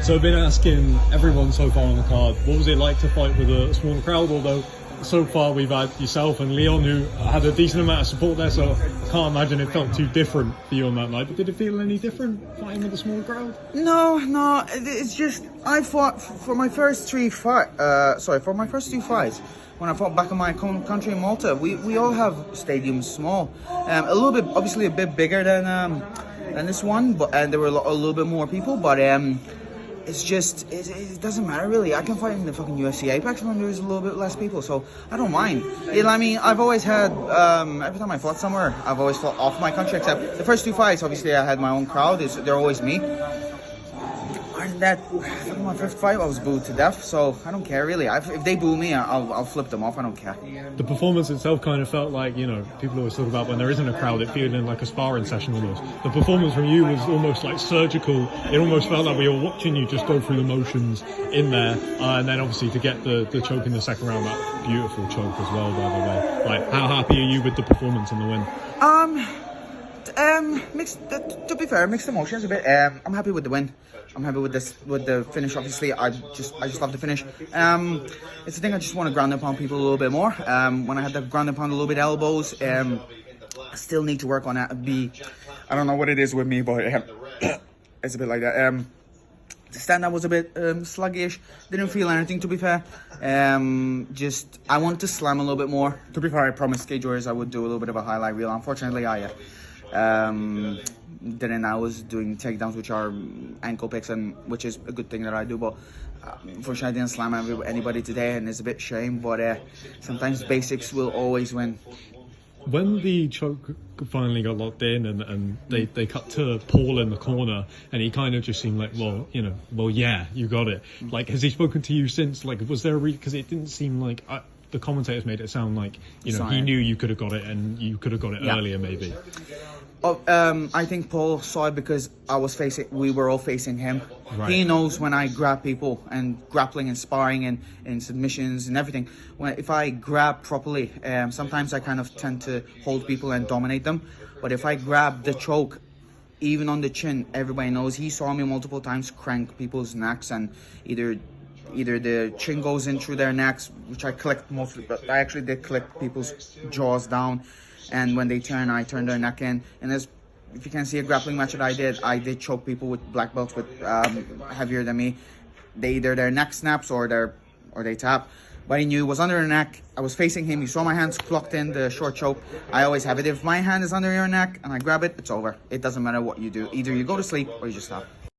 So I've been asking everyone so far on the card, what was it like to fight with a smaller crowd? Although so far we've had yourself and Leon, who had a decent amount of support there, so I can't imagine it felt too different for you on that night. But did it feel any different fighting with a small crowd? No, it's just I fought for my first two fights. When I fought back in my country in Malta, we all have stadiums small, a little bit, obviously a bit bigger than this one, and there were a little bit more people, but it's just, it doesn't matter really. I can fight in the fucking UFC Apex when there's a little bit less people, so I don't mind. I mean, I've always had, every time I fought somewhere, I've always fought off my country, except the first two fights, obviously I had my own crowd, they're always me. And that, my first fight, I was booed to death, so I don't care really. If they boo me, I'll flip them off, I don't care. The performance itself kind of felt like, people always talk about when there isn't a crowd, it feeling like a sparring session almost. The performance from you was almost like surgical. It almost felt like we were watching you just go through the motions in there. And then obviously to get the choke in the second round, that beautiful choke as well, by the way. Like, how happy are you with the performance and the win? To be fair, mixed emotions a bit. I'm happy with the win. I'm happy with the finish. Obviously, I just love the finish. It's the thing, I just want to ground and pound people a little bit more. When I had the ground and pound a little bit elbows, I still need to work on that. I don't know what it is with me, but it's a bit like that. The stand-up was a bit sluggish. Didn't feel anything, to be fair. I want to slam a little bit more. To be fair, I promised Cage Warriors I would do a little bit of a highlight reel. Unfortunately, I was doing takedowns, which are ankle picks, and which is a good thing that I do. But unfortunately, I didn't slam anybody today, and it's a bit shame. But sometimes basics will always win. When the choke finally got locked in and they cut to Paul in the corner, and he kind of just seemed like, well, yeah, you got it. Like, has he spoken to you since? Like, was there because it didn't seem like the commentators made it sound like, he knew you could have got it and you could have got it earlier, maybe. I think Paul saw it because we were all facing him. Right. He knows when I grab people and grappling and sparring and submissions and everything. If I grab properly, sometimes I kind of tend to hold people and dominate them. But if I grab the choke, even on the chin, everybody knows. He saw me multiple times crank people's necks, and either the chin goes in through their necks, which I clicked mostly, but I actually did click people's jaws down. And when they turn, I turn their neck in. And if you can see a grappling match that I did choke people with black belts with heavier than me. Either their neck snaps or they tap. But he knew it was under their neck. I was facing him. He saw my hands clocked in the short choke. I always have it. If my hand is under your neck and I grab it, it's over. It doesn't matter what you do. Either you go to sleep or you just stop.